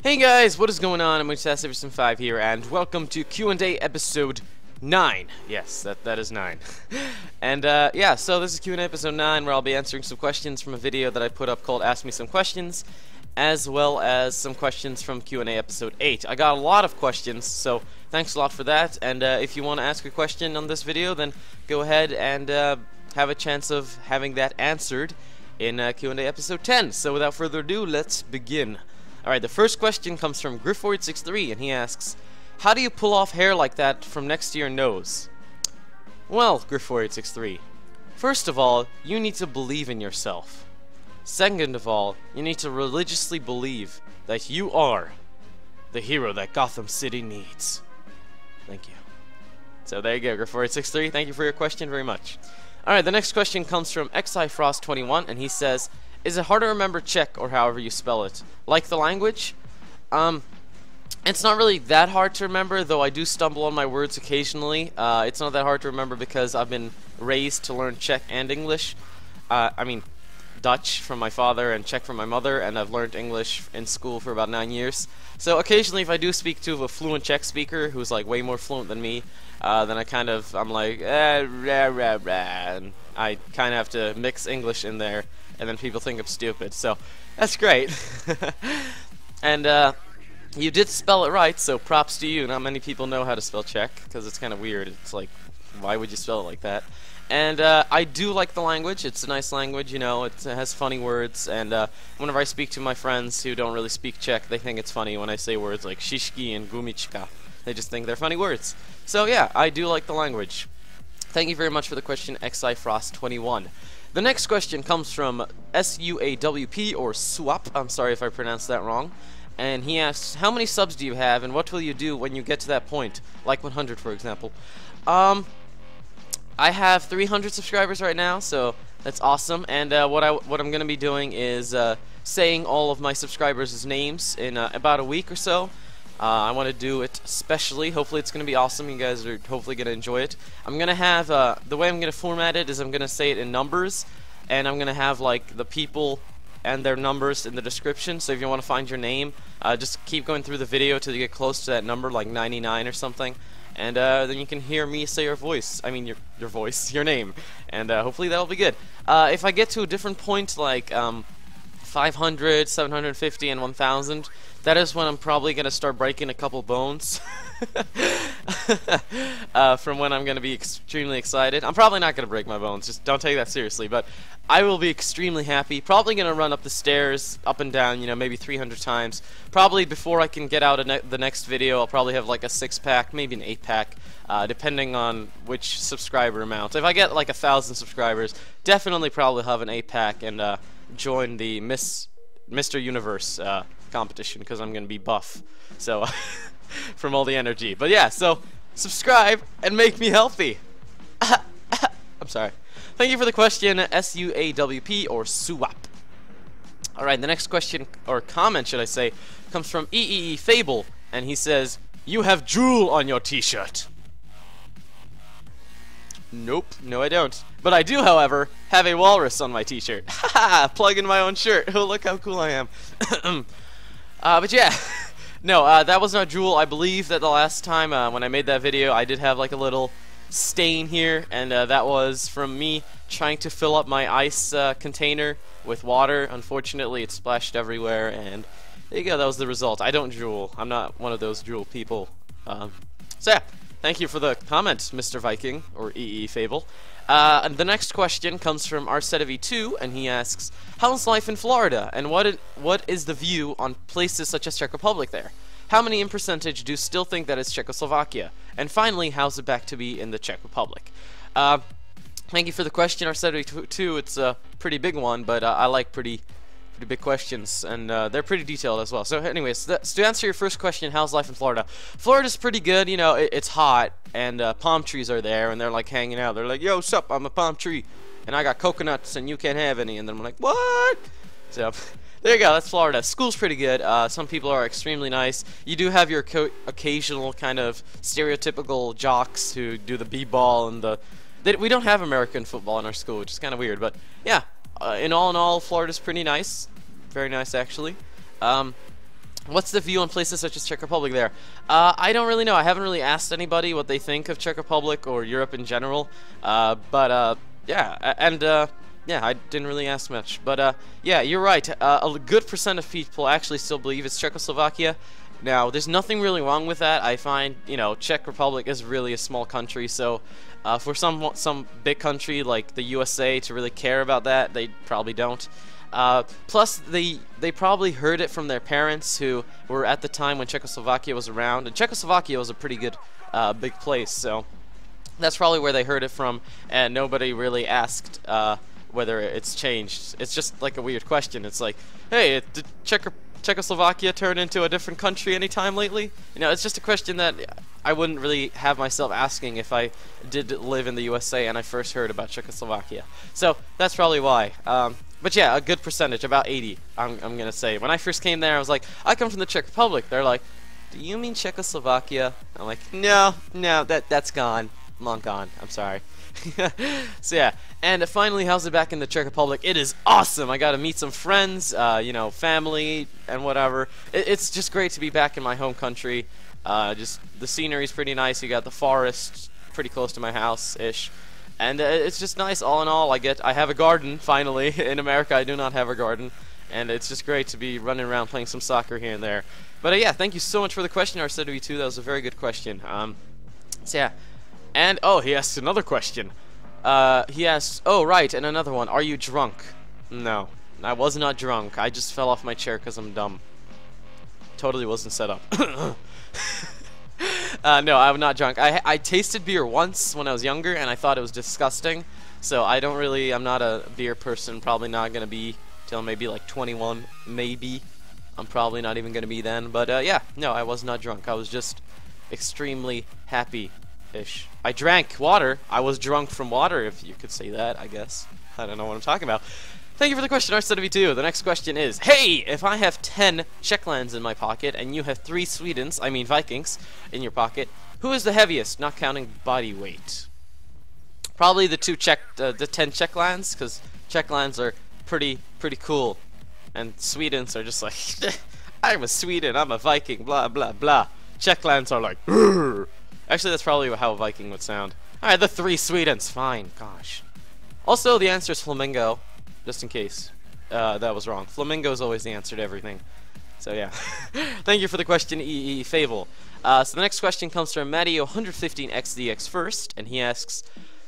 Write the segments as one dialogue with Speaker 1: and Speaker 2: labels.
Speaker 1: Hey guys, what is going on? I'm MrPenguinINC here, and welcome to Q&A episode 9. Yes, that is 9. And yeah, so this is Q&A episode 9, where I'll be answering some questions from a video that I put up called Ask Me Some Questions, as well as some questions from Q&A episode 8. I got a lot of questions, so thanks a lot for that. And if you want to ask a question on this video, then go ahead and have a chance of having that answered in Q&A episode 10. So without further ado, let's begin. Alright, the first question comes from Griff4863, and he asks, how do you pull off hair like that from next to your nose? Well, Griff4863, first of all, you need to believe in yourself. Second of all, you need to religiously believe that you are the hero that Gotham City needs. Thank you. So there you go, Griff4863, thank you for your question very much. Alright, the next question comes from XIFrost21, and he says, is it hard to remember Czech, or however you spell it? Like the language? It's not really that hard to remember, though I do stumble on my words occasionally. It's not that hard to remember because I've been raised to learn Czech and English. I mean, Dutch from my father and Czech from my mother, and I've learned English in school for about 9 years. So occasionally if I do speak to a fluent Czech speaker who's like way more fluent than me, then I'm like, rah, rah, rah, and I kind of have to mix English in there, and then people think I'm stupid, so that's great. And you did spell it right, so props to you. Not many people know how to spell Czech, because it's kind of weird. It's like, why would you spell it like that? And I do like the language. It's a nice language, you know, it has funny words, and whenever I speak to my friends who don't really speak Czech, they think it's funny when I say words like shishki and gumička. They just think they're funny words. So yeah, I do like the language. Thank you very much for the question, XIFrost21. The next question comes from SUAWP, or SUAWP, I'm sorry if I pronounced that wrong, and he asks, how many subs do you have, and what will you do when you get to that point, like 100 for example? I have 300 subscribers right now, so that's awesome, and what I'm going to be doing is saying all of my subscribers' names in about a week or so. I want to do it specially. Hopefully it's going to be awesome. You guys are hopefully going to enjoy it. I'm going to have, the way I'm going to format it is I'm going to say it in numbers, and I'm going to have like the people and their numbers in the description. So if you want to find your name, just keep going through the video till you get close to that number, like 99 or something, and then you can hear me say your voice. I mean your voice, your name, and hopefully that'll be good. If I get to a different point, like 500, 750, and 1000, that is when I'm probably going to start breaking a couple bones. From when I'm going to be extremely excited. I'm probably not going to break my bones, just don't take that seriously, but I will be extremely happy. Probably going to run up the stairs, up and down, you know, maybe 300 times. Probably before I can get out the next video, I'll probably have like a 6-pack, maybe an 8-pack, depending on which subscriber amount. If I get like 1,000 subscribers, definitely probably have an 8-pack and join the Mr. Universe competition, because I'm going to be buff, so from all the energy. But yeah, so subscribe and make me healthy. I'm sorry. Thank you for the question, SUAWP, or SUAWP. Alright, the next question, or comment should I say, comes from EEEEFable, and he says, you have drool on your t-shirt. Nope, no I don't. But I do, however, have a walrus on my t-shirt. Haha, plug in my own shirt. Oh, look how cool I am. But yeah, no, that was not drool. I believe that the last time when I made that video, I did have like a little stain here, and that was from me trying to fill up my ice container with water. Unfortunately, it splashed everywhere, and there you go, that was the result. I don't drool. I'm not one of those drool people. So yeah. Thank you for the comment, Mr. Viking, or EEEEFable. And the next question comes from Arsetevi2, and he asks, how's life in Florida, and what is the view on places such as Czech Republic there? How many in percentage do still think that it's Czechoslovakia? And finally, how's it back to be in the Czech Republic? Thank you for the question, Arsetevi2. It's a pretty big one, but I like pretty big questions, and they're pretty detailed as well. So anyways, to answer your first question, how's life in Florida? Florida's pretty good, you know, it's hot, and palm trees are there, and they're like hanging out. They're like, yo, sup, I'm a palm tree, and I got coconuts, and you can't have any, and then I'm like, what? So there you go, that's Florida. School's pretty good. Some people are extremely nice. You do have your occasional kind of stereotypical jocks who do the b-ball and we don't have American football in our school, which is kind of weird, but yeah. In all, Florida's pretty nice. Very nice, actually. What What's the view on places such as Czech Republic there? I don't really know. I haven't really asked anybody what they think of Czech Republic or Europe in general. Yeah, I didn't really ask much. But yeah, you're right. A good percent of people actually still believe it's Czechoslovakia. Now, there's nothing really wrong with that. I find, you know, Czech Republic is really a small country, so for some big country like the USA to really care about that, they probably don't. Plus, they probably heard it from their parents who were at the time when Czechoslovakia was around, and Czechoslovakia was a pretty good big place, so that's probably where they heard it from, and nobody really asked whether it's changed. It's just like a weird question. It's like, hey, did Czechoslovakia turn into a different country anytime lately? You know, it's just a question that I wouldn't really have myself asking if I did live in the USA and I first heard about Czechoslovakia. So that's probably why. But yeah, a good percentage, about 80, I'm gonna say. When I first came there, I was like, I come from the Czech Republic. They're like, do you mean Czechoslovakia? I'm like, no, that's gone. Long gone. I'm sorry. So yeah, and finally, how's it back in the Czech Republic? It is awesome. I got to meet some friends, you know, family and whatever. It's just great to be back in my home country. Just the scenery's pretty nice. You got the forest pretty close to my house-ish. And it's just nice all in all. I have a garden, finally. In America, I do not have a garden. And it's just great to be running around playing some soccer here and there. But yeah, thank you so much for the question, RCW2. That was a very good question. So yeah. And, oh, he asked another question. He asked, oh, right, and another one. Are you drunk? No, I was not drunk. I just fell off my chair because I'm dumb. Totally wasn't set up. No, I'm not drunk. I tasted beer once when I was younger, and I thought it was disgusting. So I'm not a beer person. Probably not going to be till maybe like 21, maybe. I'm probably not even going to be then. But yeah, no, I was not drunk. I was just extremely happy-ish. I drank water. I was drunk from water, if you could say that, I guess. I don't know what I'm talking about. Thank you for the question, RCW2. The next question is, hey, if I have 10 Czechlands in my pocket and you have 3 Vikings, in your pocket, who is the heaviest, not counting body weight? Probably the 10 Czechlands, because Czechlands are pretty cool. And Swedens are just like, I'm a Sweden, I'm a Viking, blah, blah, blah. Czechlands are like, Rrr. Actually, that's probably how a Viking would sound. Alright, the 3 Swedens, fine, gosh. Also, the answer is flamingo, just in case that was wrong. Flamingo is always the answer to everything. So yeah. Thank you for the question, EEEFable. So the next question comes from Maddie115XDX first, and he asks,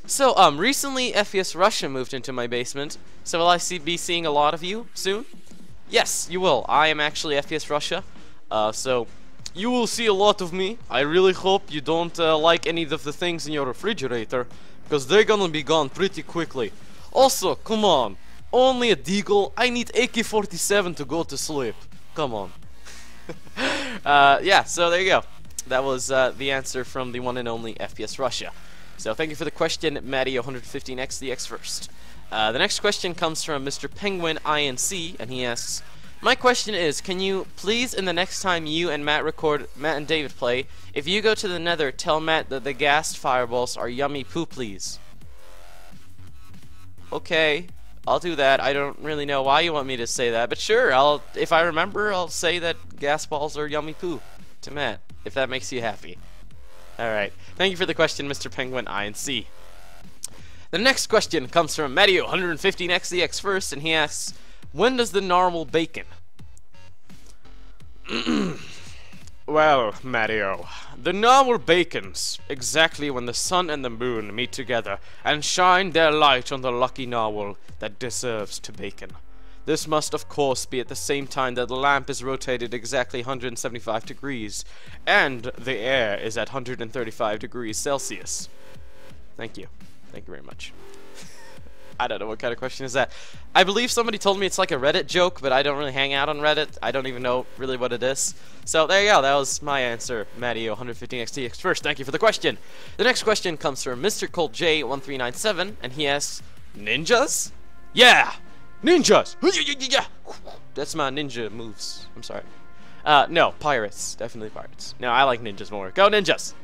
Speaker 1: so, recently FPS Russia moved into my basement, so will I be seeing a lot of you soon? Yes, you will. I am actually FPS Russia, so you will see a lot of me. I really hope you don't like any of the things in your refrigerator, because they're gonna be gone pretty quickly. Also, come on, only a deagle. I need AK-47 to go to sleep. Come on. Yeah, so there you go. That was the answer from the one and only FPS Russia. So thank you for the question, Maddie115XDX first. The next question comes from MrPenguinINC, and he asks, my question is, can you please, in the next time you and Matt and David play, if you go to the Nether, tell Matt that the ghast fireballs are yummy poo, please? Okay, I'll do that. I don't really know why you want me to say that, but sure, if I remember, I'll say that ghast balls are yummy poo to Matt, if that makes you happy. Alright, thank you for the question, MrPenguinINC. The next question comes from Mario115XDX first, and he asks, when does the Narwal bacon? Well, Mario, the Narwal bacons exactly when the sun and the moon meet together and shine their light on the lucky Narwal that deserves to bacon. This must, of course, be at the same time that the lamp is rotated exactly 175 degrees and the air is at 135 degrees Celsius. Thank you. Thank you very much. I don't know what kind of question is that. I believe somebody told me it's like a Reddit joke, but I don't really hang out on Reddit. I don't even know really what it is. So there you go. That was my answer, Maddie115XDX first. Thank you for the question. The next question comes from Mr. Colt J1397, and he asks, Ninjas? Yeah! Ninjas! That's my ninja moves. I'm sorry. No, pirates. Definitely pirates. No, I like ninjas more. Go Ninjas!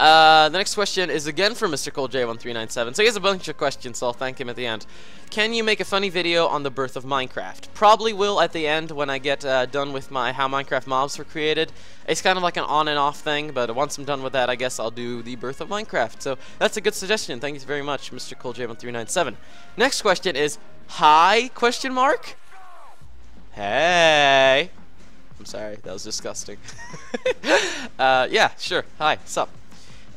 Speaker 1: The next question is again from Mr. ColeJ1397. So he has a bunch of questions, so I'll thank him at the end. Can you make a funny video on the birth of Minecraft? Probably will at the end when I get done with my how Minecraft mobs were created. It's kind of like an on and off thing, but once I'm done with that, I guess I'll do the birth of Minecraft. So that's a good suggestion. Thank you very much, Mr. ColeJ1397. Next question is, hi, question mark? Hey. I'm sorry, that was disgusting. Yeah, sure. Hi, sup?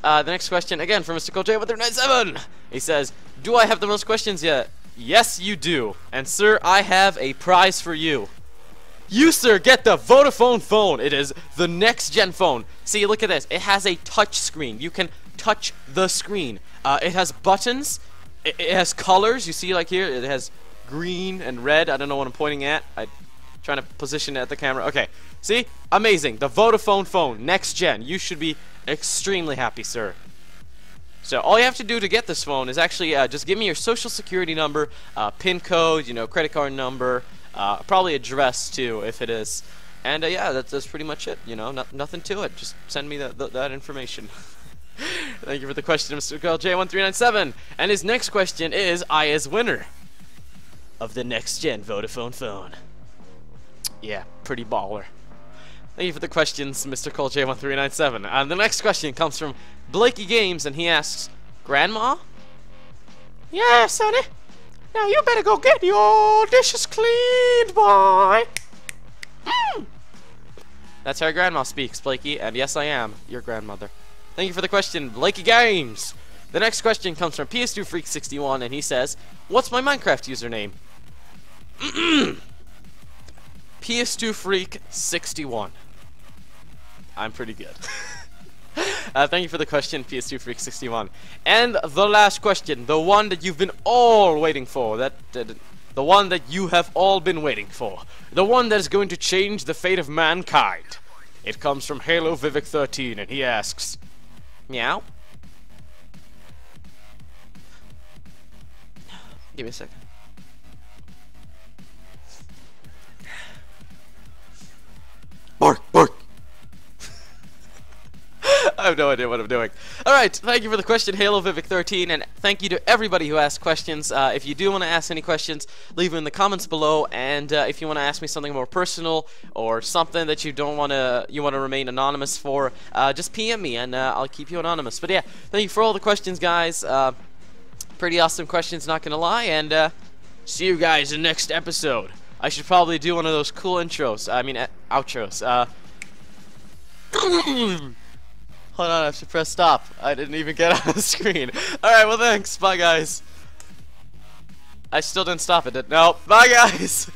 Speaker 1: The next question, again, from Mr. ColeJ1397. He says, do I have the most questions yet? Yes, you do. And, sir, I have a prize for you. You, sir, get the Vodafone phone. It is the next-gen phone. See, look at this. It has a touch screen. You can touch the screen. It has buttons. It has colors. You see, like here, it has green and red. I don't know what I'm pointing at. I'm trying to position it at the camera. Okay. See? Amazing. The Vodafone phone. Next gen. You should be extremely happy, sir. So all you have to do to get this phone is actually just give me your social security number, PIN code, you know, credit card number, probably address too if it is. And yeah, that's pretty much it. You know, nothing to it. Just send me that information. Thank you for the question, Mr. ColeJ1397. And his next question is, I is winner of the next gen Vodafone phone. Yeah, pretty baller. Thank you for the questions, Mr. ColeJ1397. And the next question comes from BlakehyGames, and he asks, Grandma? Yeah, sonny. Now you better go get your dishes cleaned, boy. That's how Grandma speaks, Blakey, and yes, I am your grandmother. Thank you for the question, BlakehyGames. The next question comes from PS2Freak61, and he says, what's my Minecraft username? PS2Freak61. I'm pretty good. Thank you for the question, PS2Freak61. And the last question, the one that you've been all waiting for, the one that you have all been waiting for, the one that is going to change the fate of mankind. It comes from Halo Vivic 13, and he asks, Meow? Give me a second. Bark, bark. I have no idea what I'm doing. Alright, thank you for the question, Halo Vivic 13, and thank you to everybody who asked questions. If you do want to ask any questions, leave them in the comments below, and if you want to ask me something more personal, or something that you want to remain anonymous for, just PM me, and I'll keep you anonymous. But yeah, thank you for all the questions, guys. Pretty awesome questions, not gonna lie, and see you guys in the next episode. I should probably do one of those cool intros, outros. Hold on, I have to press stop. I didn't even get on the screen. Alright, well thanks. Bye, guys. I still didn't stop it. No. Bye, guys.